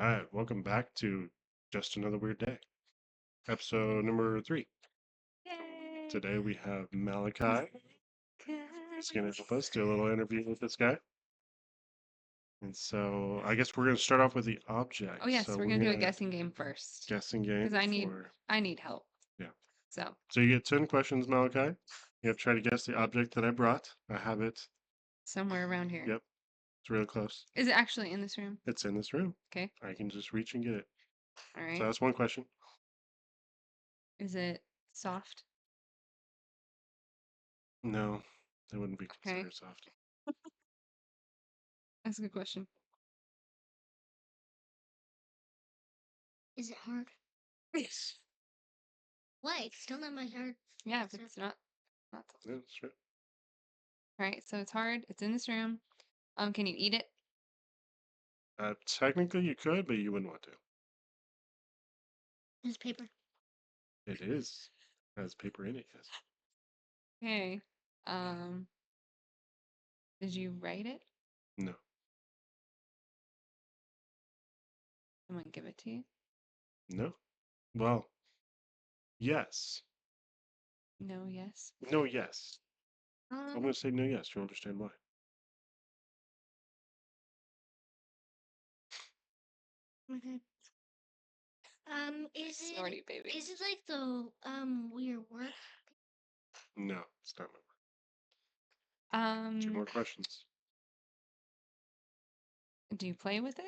All right, welcome back to Just Another Weird Day, episode number 3. Yay! Today we have Malachi. He's going to help us do a little interview with this guy. And so I guess we're going to start off with the object. Oh yes, So we're we're gonna do a going to guessing game first guessing game because for I need help. yeah. So So you get 10 questions, Malachi. You have to try to guess the object that I brought. I have it. somewhere around here. Yep, it's real close. Is it actually in this room? It's in this room. Okay. I can just reach and get it. All So right. that's one question. Is it soft? No, that wouldn't be Okay. considered soft. That's a good question. Is it hard? Yes. Why? It's still not my hard. Yeah, if it's not soft. Yeah, that's right. All right. So it's hard. It's in this room. Can you eat it? Technically you could, but you wouldn't want to. It's paper. It is. Has paper in it, yes. Okay. Um, did you write it? No. Someone give it to you? No. Well, yes. No. Yes. No, yes. I'm Um, going to say no, yes. You understand why? okay. Is it Snorty baby. is it like the weird work? No, it's not my word. 2 more questions. Do you play with it?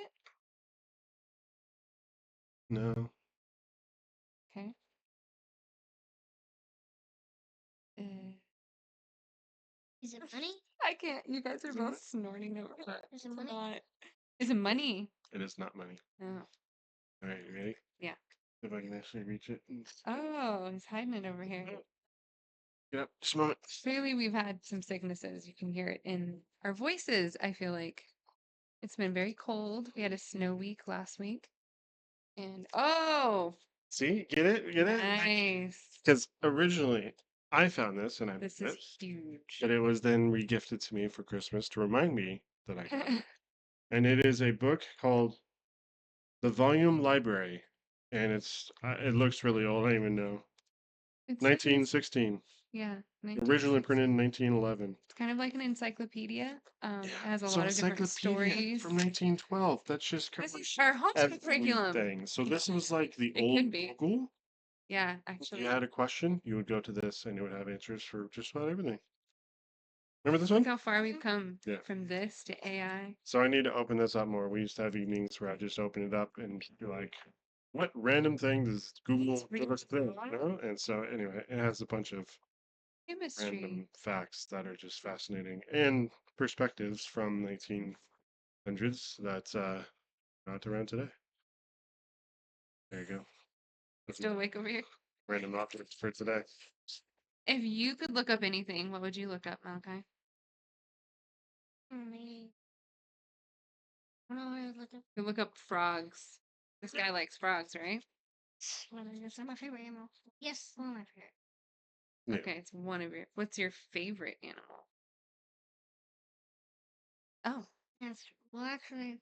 No. Okay. Uh, Is it money? I can't. You guys are Is it both money? snorting over it. Is it It's money? not. Is it money? It is not money. Oh. All right, you ready? Yeah. If I can actually reach it. Oh, he's hiding it over here. Yep, just a moment. Clearly, we've had some sicknesses. You can hear it in our voices, I feel like. It's been very cold. We had a snow week last week. And oh, See? Get it? Get it? nice. Because originally I found this and I This knew is it, huge. but it was then re-gifted to me for Christmas to remind me that I got it. And it is a book called The Volume Library, and it looks really old. I don't even know. It's like 1916. yeah, Originally 1960. printed in 1911. It's kind of like an encyclopedia. It has a So lot of different encyclopedia stories. from 1912. That's just This covers is our homeschool curriculum. everything. So this was like the It old could be. Google. Yeah, If actually. you had a question, you would go to this and it would have answers for just about everything. Remember this Look one? how far we've come Yeah. from this to AI. So I need to open this up more. We used to have evenings where I just open it up and be like, what random thing does Google It's really give us this? cool. You know? And so anyway, it has a bunch of Chemistry. random facts that are just fascinating and perspectives from 1900s that not around today. There you go. Still awake over here? Random objects for today. If you could look up anything, what would you look up, Malachi? Maybe. I don't know where to look up. You could look up frogs. This guy likes frogs, right? Well, it's not my favorite animal. Yes, one of my favorite. Yeah. Okay, it's one of your. What's your favorite animal? Oh, Yes. Well, actually,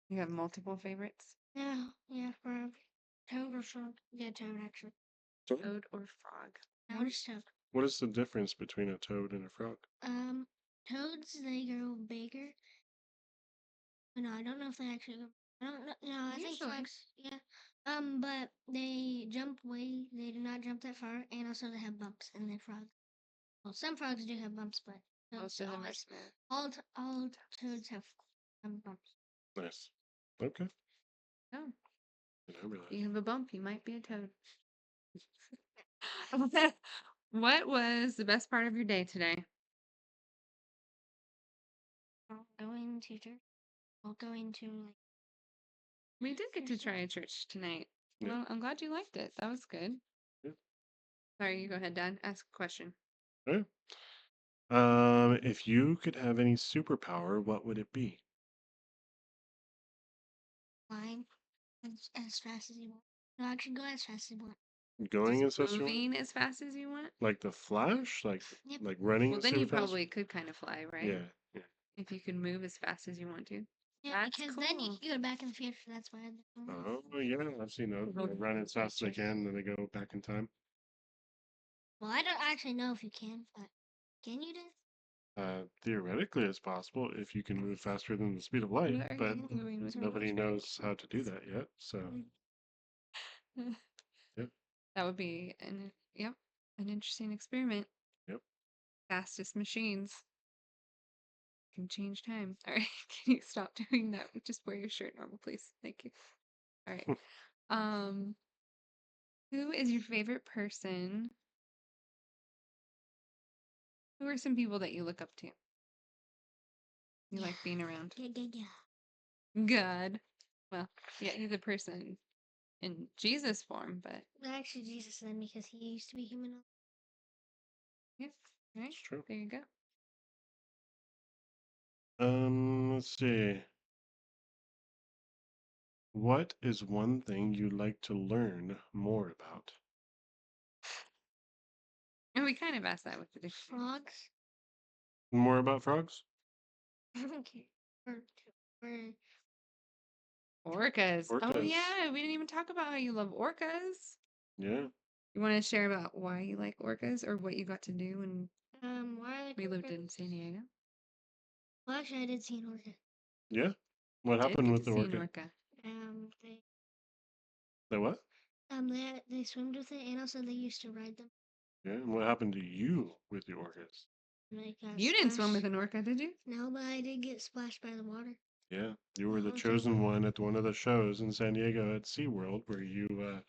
you have multiple favorites? yeah, for a toad or frog. Yeah, toad actually. Toad or frog? No, just toad. What is the difference between a toad and a frog? Toads they grow bigger. No, I don't know if they actually grow. I don't know. No, I think Usually. frogs. Yeah. But they jump way. They do not jump that far, and also they have bumps in their frog. Well, some frogs do have bumps, but Most of them are smooth. all toads have bumps. Nice. Okay. Oh, I didn't realize. you have a bump, you might be a toad. What was the best part of your day today? Going to church. Well, going to like. We did get to try a church tonight. Yeah. Well, I'm glad you liked it. That was good. Yeah. Sorry, you go ahead, Dad. Ask a question. Okay. If you could have any superpower, what would it be? Flying as fast as you want. No, actually, go as fast as you want. Going as Just fast as you want? moving as fast as you want? Like the Flash? Like Yep. running Well, then super you fast? probably could kind of fly, right? Yeah, yeah. If you could move as fast as you want to. Yeah, That's because then you cool. can go back in the future. That's why. Oh yeah, I've seen those. They run as fast as they can, and then they go back in time. Well, I don't actually know if you can, but can you do? Theoretically, it's possible if you can move faster than the speed of light, Where are but you going with nobody nature? knows how to do that yet. So, yep, That would be an interesting experiment. yep. Fastest machines can change time. All right, can you stop doing that? Just wear your shirt normal, please. Thank you. All right. Um, who is your favorite person? Who are some people that you look up to? You like being around? Yeah. God. Well, yeah, he's a person in Jesus form, but Actually, Jesus said because he used to be human. yeah. All right. It's true. There you go. Let's see. What is one thing you'd like to learn more about? And we kind of asked that with the dictionary. Frogs. More about frogs? Okay. Or, or Orcas. Oh Orcas. yeah, we didn't even talk about how you love orcas. Yeah. You want to share about why you like orcas or what you got to do when why I like we lived orcas? in San Diego? Well, actually, I did see an orca. Yeah. What Did happened get with to the see an orca? orca. They The what? they swim with it, and also they used to ride them. Yeah. And what happened to you with the orcas? Like You didn't swim with an orca, did you? No, but I did get splashed by the water. Yeah. You were The the whole time. chosen one at one of the shows in San Diego at SeaWorld where you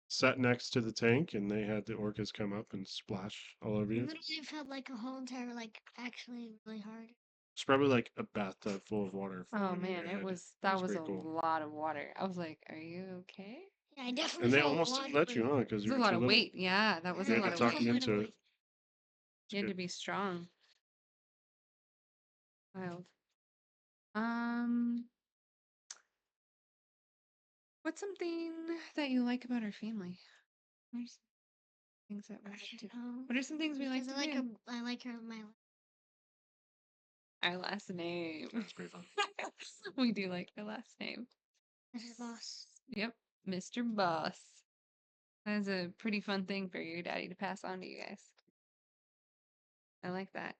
sat next to the tank and they had the orcas come up and splash all over It you. literally felt like a whole entire, actually really hard. It's probably like a bathtub full of water Oh falling on man, your head. that was pretty a cool. lot of water. I was like, "Are you okay?" Yeah, I definitely And they felt almost didn't let you on because It's you a were lot too of little. weight. Yeah, that was You a had lot to of talk weight. them into it. It's You had to good. be strong. Wild. Um, what's something that you like about our family? What are some things that we like to do? What are some things we like Because to do? I like her my Our last name. That's pretty fun. We do like our last name. Mrs. Boss. Yep, Mr. Boss. That's a pretty fun thing for your daddy to pass on to you guys. I like that.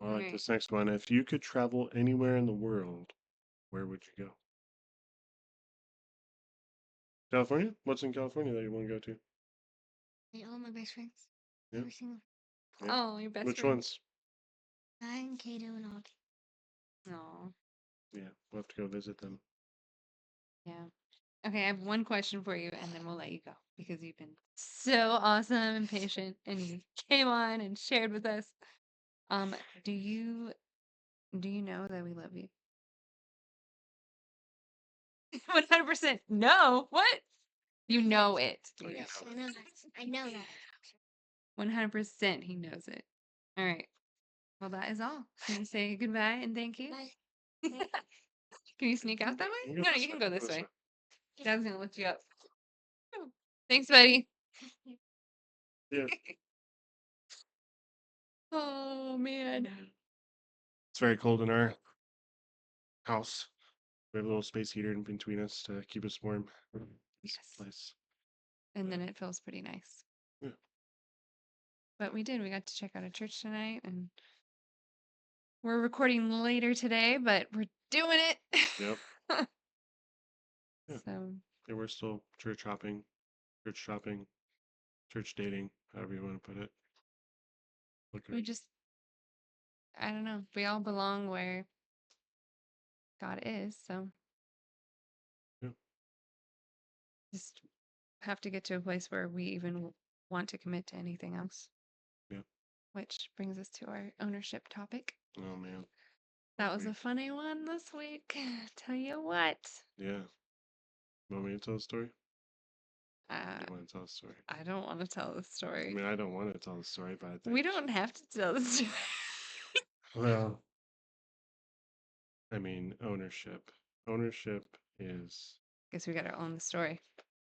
I like Alright. this next one. If you could travel anywhere in the world, where would you go? California? What's in California that you want to go to? All my best friends. Yeah. Every single. Yeah. Oh, your best Which friend. ones? And Kato and Audie. Oh, Yeah, we'll have to go visit them. yeah. Okay, I have one question for you, and then we'll let you go because you've been so awesome and patient, and you came on and shared with us. Um, do you know that we love you? 100% no. What? You know it. Oh, you Yes, know I know that. I know that. 100% he knows it. All right. Well, that is all. Can you say goodbye and thank you? Bye. Can you sneak out that way? You No, this you can way, go this way. way. Dad's gonna lift you up. Thanks, buddy. Yeah. Oh man. It's very cold in our house. We have a little space heater in between us to keep us warm. It's Yes. nice. And then it feels pretty nice. Yeah. But we did. We got to check out a church tonight, and we're recording later today, but we're doing it. Yep. Yeah. So Yeah, we're still church hopping, church shopping, church dating, however you want to put it. we just, I don't know. We all belong where God is. So Yeah. just have to get to a place where we even want to commit to anything else. Yeah. Which brings us to our ownership topic. Oh man. That was a funny one this week. Tell you what. Yeah. Want me to tell the story? Uh, Do you want to tell the story? I don't want to tell the I story. mean, I don't want to tell the story, but I think We don't have to tell the story. well, I mean, ownership. Ownership is, Guess we gotta own the story.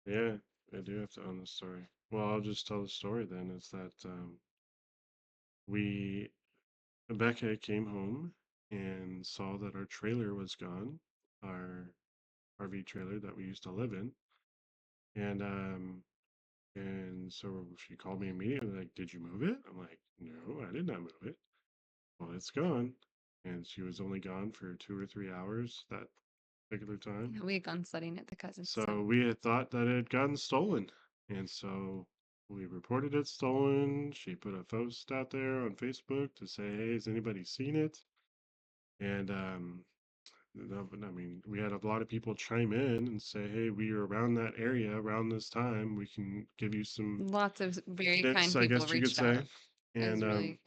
yeah, I do have to own the story. Well, I'll just tell the story then. Is that we, Rebecca came home and saw that our trailer was gone, our RV trailer that we used to live in. And so she called me immediately, like, "Did you move it?" I'm like, "No, I did not move it." "Well, it's gone." And she was only gone for 2 or 3 hours that particular time. Yeah, we had gone sledding at the cousins, so So we had thought that it had gotten stolen. And so we reported it stolen. She put a post out there on Facebook to say, "Hey, has anybody seen it?" And no, but I mean, we had a lot of people chime in and say, "Hey, we are around that area around this time. We can give you some lots of very evidence," kind I people guess you could reached say. out. And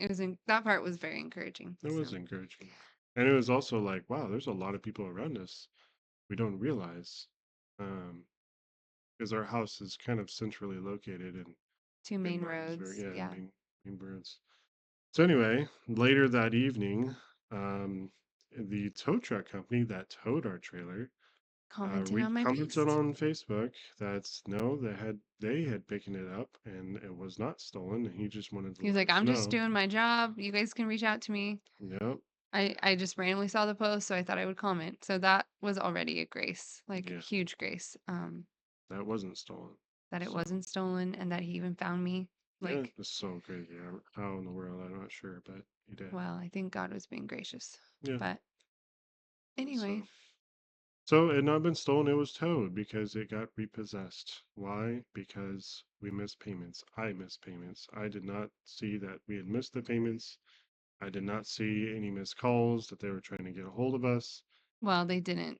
That part was very encouraging. it So was encouraging. And it was also like, wow, there's a lot of people around us. We don't realize. Um, because our house is kind of centrally located two in main Martinsburg. roads, Yeah, yeah, main birds. So anyway, later that evening, um, the tow truck company that towed our trailer commented we on my commented post. on Facebook that no, they had picked it up and it was not stolen, and he just wanted to He was let like, us "I'm just know. doing my job. You guys can reach out to me." Yep, I just randomly saw the post, so I thought I would comment. So that was already a grace, like yeah, huge grace. that wasn't stolen. That it So wasn't stolen and that he even found me. yeah, Like, it's so crazy. How in the world? I'm not sure, but he did. well, I think God was being gracious. Yeah. But anyway, So it had not been stolen, it was towed because it got repossessed. Why? Because we missed payments. I missed payments. I did not see that we had missed the payments. I did not see any missed calls that they were trying to get a hold of us. well, they didn't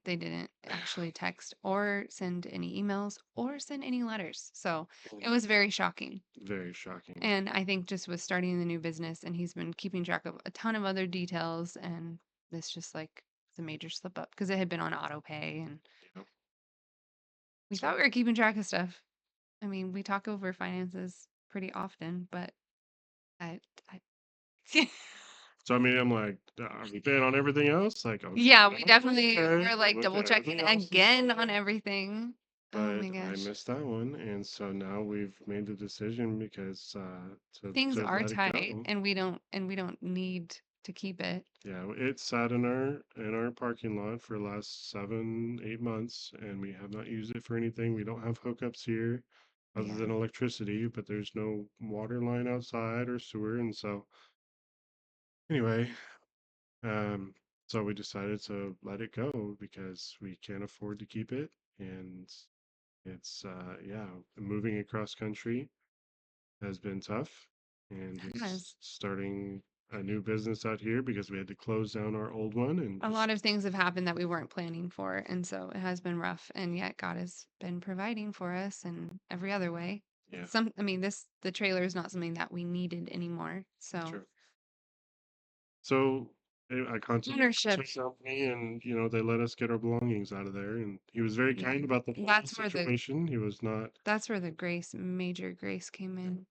actually text or send any emails or send any letters. So it was very shocking. Very shocking. And I think just with starting the new business and he's been keeping track of a ton of other details and this just like was a major slip up because it had been on auto pay and Yep. we So, thought we were keeping track of stuff. I mean, we talk over finances pretty often, but I so I mean, I'm like, are we paying on everything else? Like, okay, yeah, we definitely okay, were like double okay, checking everything else is again on fine. everything. Oh But my I gosh. missed that one, and so now we've made the decision because Things to are let it tight go. and we don't need to keep it. Yeah, it sat in our parking lot for the last 7, 8 months, and we have not used it for anything. We don't have hookups here other Yeah. than electricity, but there's no water line outside or sewer, and so anyway, um, so we decided to let it go because we can't afford to keep it, and it's yeah, moving across country has been tough, and It just has. starting a new business out here because we had to close down our old one and A just lot of things have happened that we weren't planning for, and so it has been rough, and yet God has been providing for us in every other way. yeah, I mean, the trailer is not something that we needed anymore. So, sure. So I contacted ownership. the company, and they let us get our belongings out of there, and he was very Yeah. kind about the whole That's where the situation. He was not, that's where the grace, major grace came in.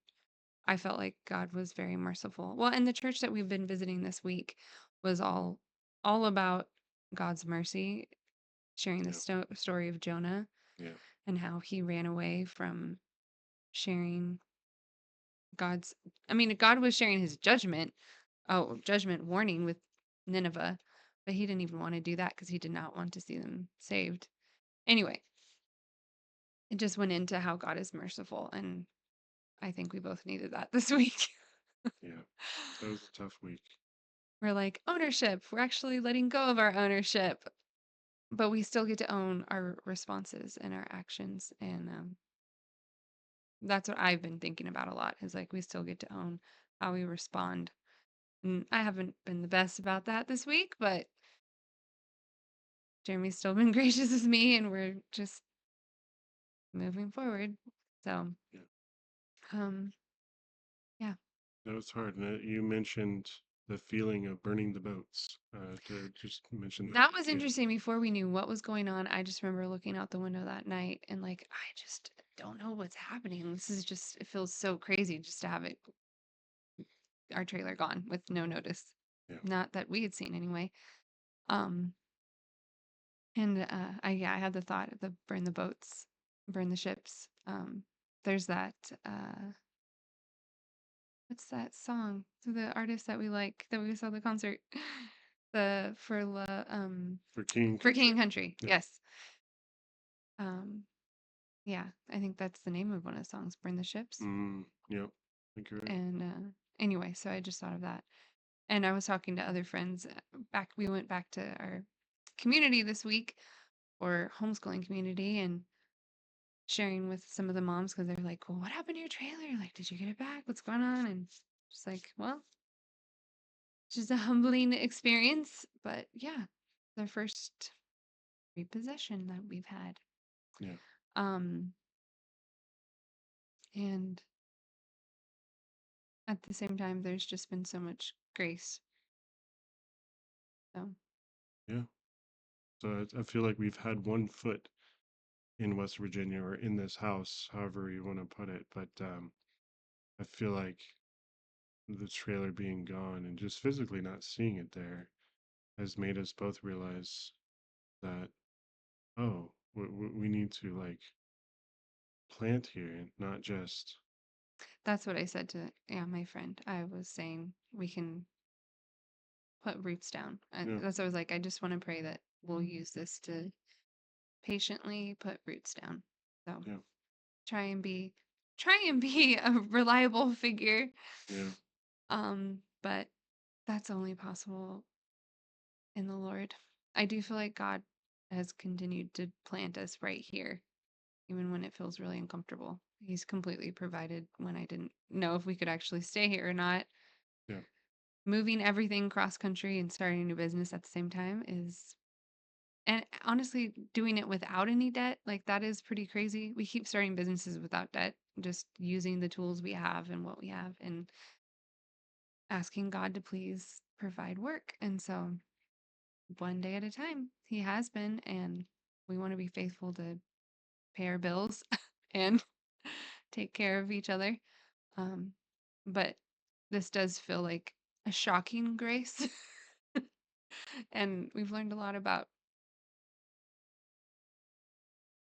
I felt like God was very merciful. Well, and the church that we've been visiting this week was all about God's mercy, sharing the yeah, story of Jonah yeah, and how he ran away from sharing God's I mean, God was sharing his judgment warning with Nineveh, but he didn't even want to do that because he did not want to see them saved. Anyway, it just went into how God is merciful, and I think we both needed that this week. yeah. That was a tough week. We're like, ownership. We're actually letting go of our ownership, but we still get to own our responses and our actions. And that's what I've been thinking about a lot is like, we still get to own how we respond. And I haven't been the best about that this week, but Jeremy's still been gracious with me and we're just moving forward. So, Yeah, um, yeah. that was hard. And you mentioned the feeling of burning the boats. To just mention that That was again. interesting before we knew what was going on. I just remember looking out the window that night and like, I just don't know what's happening. This is just, it feels so crazy just to have our trailer gone with no notice. Yeah, Not that we had seen anyway. Um, and yeah, I had the thought of the burn the boats, burn the ships. There's that, what's that song? The artist that we like, that we saw the concert. For King for King Country. and Country. Yeah. Yes. Um, yeah, I think that's the name of one of the songs, "Burn the Ships." Yep. I think you're right. And anyway, so I just thought of that. And I was talking to other friends back. We went back to our community this week, or homeschooling community, and sharing with some of the moms because they're like, "Well, what happened to your trailer? Like, did you get it back? What's going on?" And just like, well, just a humbling experience, but yeah, the first repossession that we've had. Yeah. Um, and at the same time, there's just been so much grace. So Yeah. So I feel like we've had one foot in West Virginia or in this house, however you want to put it. But I feel like the trailer being gone and just physically not seeing it there has made us both realize that, oh, we need to like plant here, not just. that's what I said to my friend. I was saying we can put roots down. Yeah. That's what I was like. I just want to pray that we'll use this to patiently put roots down. So Yeah. try and be a reliable figure. Yeah. But that's only possible in the Lord. I do feel like God has continued to plant us right here, even when it feels really uncomfortable. He's completely provided when I didn't know if we could actually stay here or not. Yeah. Moving everything cross country and starting a new business at the same time is, and honestly, doing it without any debt, like that is pretty crazy. We keep starting businesses without debt, just using the tools we have and what we have and asking God to please provide work. And so one day at a time, He has been, and we want to be faithful to pay our bills and take care of each other. Um, but this does feel like a shocking grace. And we've learned a lot about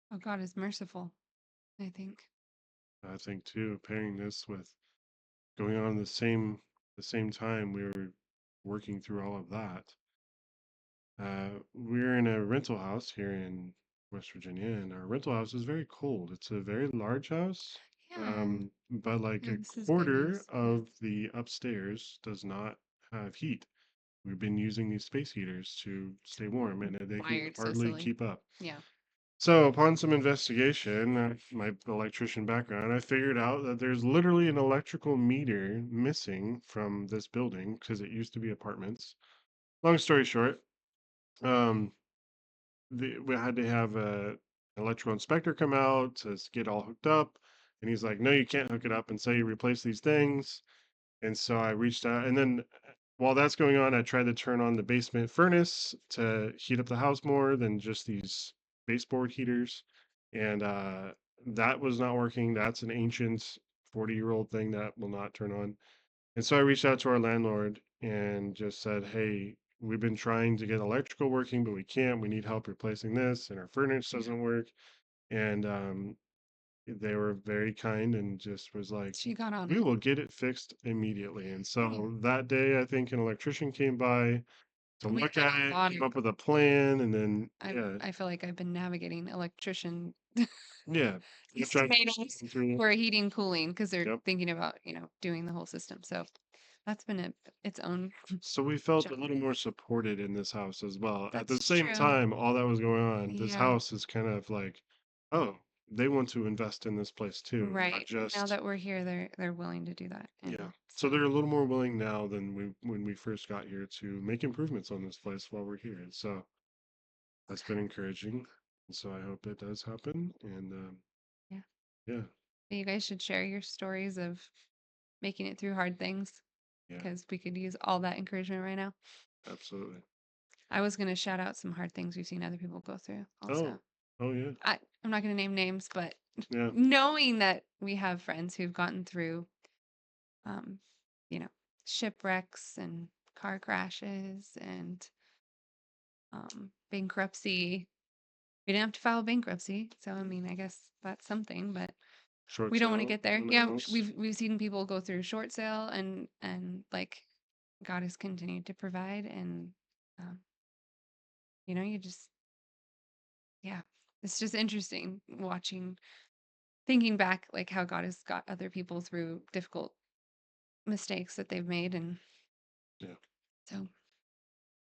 how God is merciful, I think. I think too, pairing this with going on the same time we were working through all of that. We're in a rental house here in West Virginia, and our rental house is very cold. It's a very large house, Yeah. but like Yeah, a this is good quarter news. Yeah. of the upstairs does not have heat. We've been using these space heaters to stay warm, and they can Wired so hardly silly. keep up. Yeah. So, upon some investigation, my electrician background, I figured out that there's literally an electrical meter missing from this building because it used to be apartments. Long story short, um, we had to have a electrical inspector come out to get all hooked up, and he's like, "No, you can't hook it up until you replace these things." And so I reached out, and then while that's going on, I tried to turn on the basement furnace to heat up the house more than just these baseboard heaters. And that was not working. That's an ancient 40-year-old thing that will not turn on. And so I reached out to our landlord and just said, "Hey, we've been trying to get electrical working, but we can't. We need help replacing this, and our furnace Yeah. doesn't work." And they were very kind and just was like, She got on "We it. will get it fixed immediately." And Right. so that day, I think an electrician came by to And we've look had at a it, lot come of up with a plan, and then yeah, I feel like I've been navigating electrician yeah, I tried to estimators understand through. for heating cooling because they're Yep. thinking about, doing the whole system. So that's been its own So we felt a job. little more supported in this house as well. At the That's same true. time, all that was going on, this Yeah. house is kind of like, oh, they want to invest in this place too, not Right. Now just that we're here, they're willing to do that. yeah. And So so they're a little more willing now than when we first got here to make improvements on this place while we're here. And so that's been encouraging. And so I hope it does happen. And yeah. yeah, You guys should share your stories of making it through hard things yeah, because we could use all that encouragement right now. absolutely. I was gonna shout out some hard things we've seen other people go through also. Oh, oh yeah, I'm not gonna name names, but yeah, knowing that we have friends who've gotten through um, you know, shipwrecks and car crashes and bankruptcy. We didn't have to file bankruptcy, so I mean, I guess that's something, but short we don't want to sale get there. on the Yeah, house. we've seen people go through short sale and like God has continued to provide, and Um, you just, yeah, it's just interesting watching, thinking back, like how God has got other people through difficult mistakes that they've made. And Yeah. so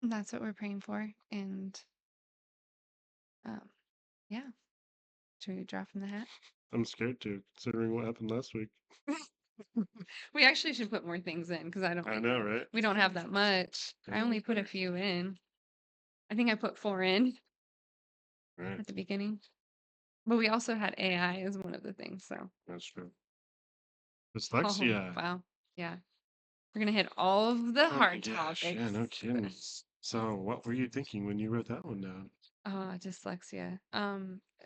that's what we're praying for. And um, yeah, should we draw from the hat? I'm scared to, considering what happened last week. We actually should put more things in because I know, right? we don't have that much. I only put a few in. I think I put 4 in Right. at the beginning. But we also had AI as one of the things. So, That's true. oh, Dyslexia. wow. Yeah. We're going to hit all of the Oh my hard gosh. topics. Yeah, no kidding. So, what were you thinking when you wrote that one down? Dyslexia.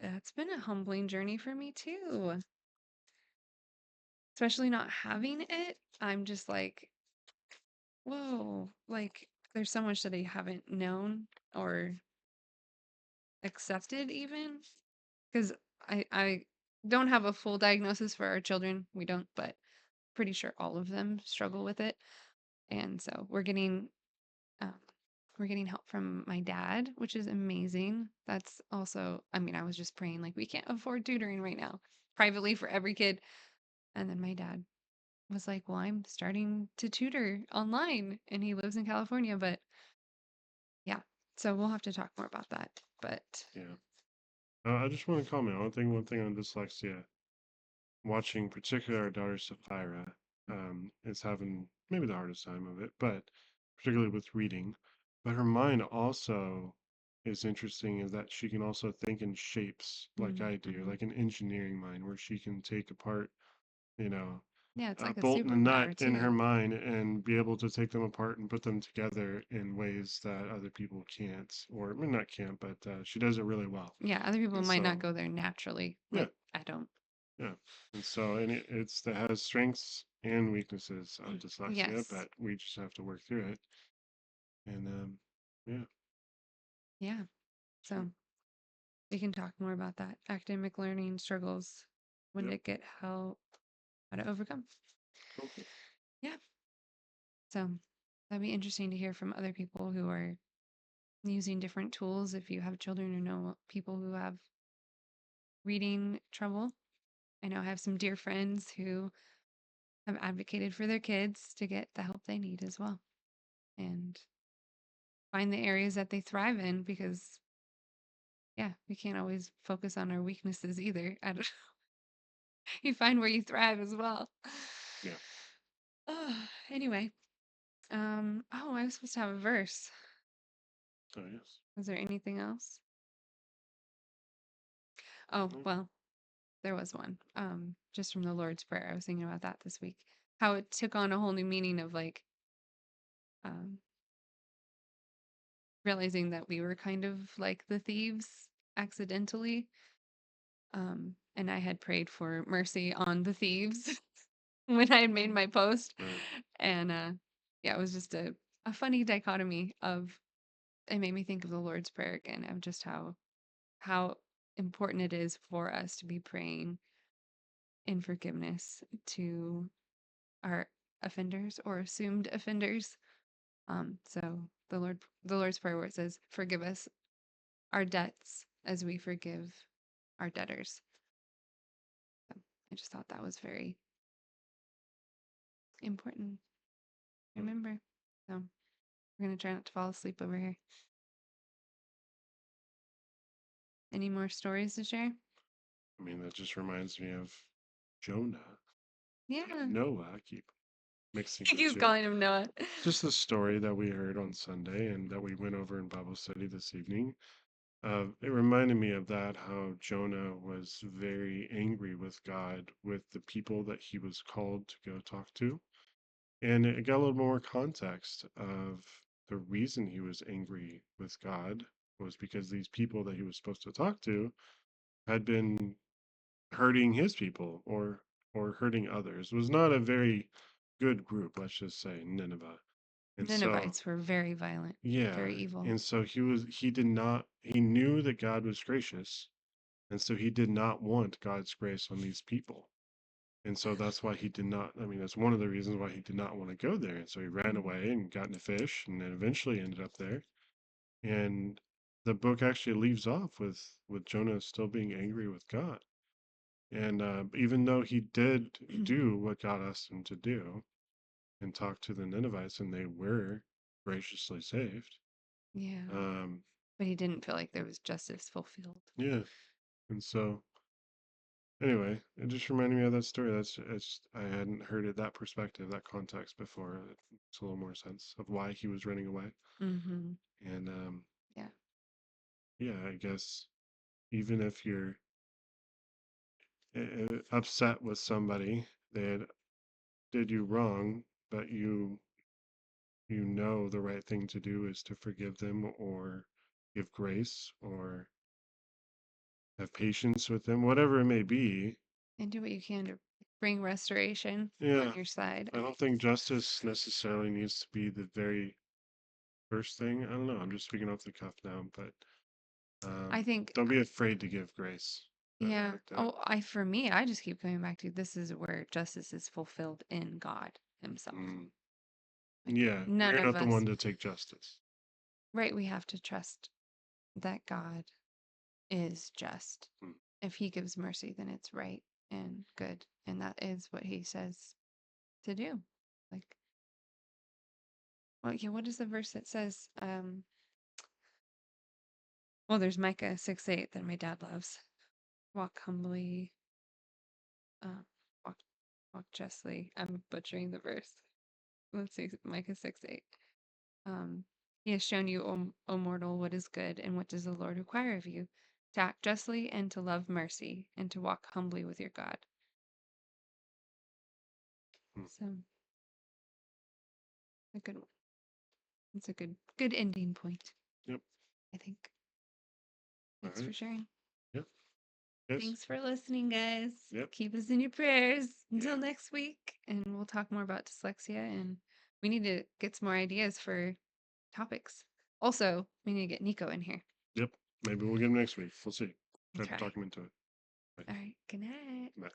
It's been a humbling journey for me too. Especially not having it. I'm just like, whoa, like there's so much that I haven't known or accepted even. Because I don't have a full diagnosis for our children. We don't, but pretty sure all of them struggle with it. And so um, we're getting help from my dad, which is amazing. That's also, I mean, I was just praying like we can't afford tutoring right now privately for every kid. And then my dad was like, "Well, I'm starting to tutor online," and he lives in California. But yeah, so we'll have to talk more about that. But Yeah. I just want to comment one thing on dyslexia. Watching particularly our daughter Sapphira is having maybe the hardest time of it, but particularly with reading. But her mind also is interesting is that she can also think in shapes like I do, mhm. like an engineering mind where she can take apart, you know, Yeah, it's a like a bolt and a nut superpower in her too. mind and be able to take them apart and put them together in ways that other people can't, or I mean, not can't, but she does it really well. Yeah, other people And might not so, go there naturally, yeah, like I don't. yeah. And so, and it's that has strengths and weaknesses of dyslexia, Yes. but we just have to work through it. And yeah, Yeah. so, So we can talk more about that. Academic learning struggles, when yep, to get help, how to overcome. cool. Yeah. So that'd be interesting to hear from other people who are using different tools if you have children or know people who have reading trouble. I know I have some dear friends who have advocated for their kids to get the help they need as well and find the areas that they thrive in because, yeah, we can't always focus on our weaknesses either. I don't, you find where you thrive as well. Yeah. Oh, anyway, I was supposed to have a verse. Oh, yes. Was there anything else? Oh, No, well, there was one. Just from the Lord's Prayer. I was thinking about that this week. How it took on a whole new meaning of like um realizing that we were kind of like the thieves accidentally. And I had prayed for mercy on the thieves when I had made my post. right. And yeah, it was just a funny dichotomy of it made me think of the Lord's Prayer again of just how important it is for us to be praying in forgiveness to our offenders or assumed offenders. So the Lord's Prayer where it says, "Forgive us our debts as we forgive our debtors." So I just thought that was very important. Mm. Remember. So we're gonna try not to fall asleep over here. Any more stories to share? I mean, that just reminds me of Jonah, Yeah. Noah. I keep mixing He the keeps two. calling him Noah. Just the story that we heard on Sunday and that we went over in Bible study this evening. It reminded me of that, how Jonah was very angry with God, with the people that he was called to go talk to. And it got a little more context of the reason he was angry with God was because these people that he was supposed to talk to had been hurting his people or hurting others. It was not a very good group, let's just say, Nineveh. And so, Ninevites were very violent, yeah, very evil. and so he did not, he knew that God was gracious, and so he did not want God's grace on these people. And so that's why he did not, I mean, that's one of the reasons why he did not want to go there. And so he ran Mhm. away and got in a fish and then eventually ended up there. And the book actually leaves off with Jonah still being angry with God. And even though he did do what God asked him to do and talk to the Ninevites, and they were graciously saved. Yeah. Um, But he didn't feel like there was justice fulfilled. yeah. And so, anyway, it just reminded me of that story. I hadn't heard it that perspective, that context before. It makes a little more sense of why he was running away. Mm-hmm. And Yeah. yeah, I guess even if you're upset with somebody that did you wrong, but you know the right thing to do is to forgive them or give grace or have patience with them, whatever it may be. And do what you can to bring restoration on Yeah, your side. I don't think justice necessarily needs to be the very first thing. I don't know. I'm just speaking off the cuff now, but I think, don't be afraid to give grace. yeah. Like that. Oh, for me, I just keep coming back to this is where justice is fulfilled in God Himself. Mm. Like, Yeah, none we're of not the us, one to take justice. right? We have to trust that God is just. Mm. If He gives mercy, then it's right and good. And that is what He says to do. Like, well, yeah, what is the verse that says, well, there's Micah 6:8 that my dad loves. Walk humbly, uh, walk, walk justly. I'm butchering the verse. Let's see, Micah 6:8. He has shown you, o mortal, what is good, and what does the Lord require of you? To act justly and to love mercy and to walk humbly with your God. Mm. So, a good one. It's a good ending point, Yep. I think. All Thanks for right. sharing. Yep. Yes. Thanks for listening, guys. Yep. Keep us in your prayers until Yeah. next week, and we'll talk more about dyslexia. And we need to get some more ideas for topics. Also, we need to get Nico in here. Yep. Maybe we'll get him next week. We'll see. We'll Try to try. talk him into it. Bye. All right. Good night. Bye.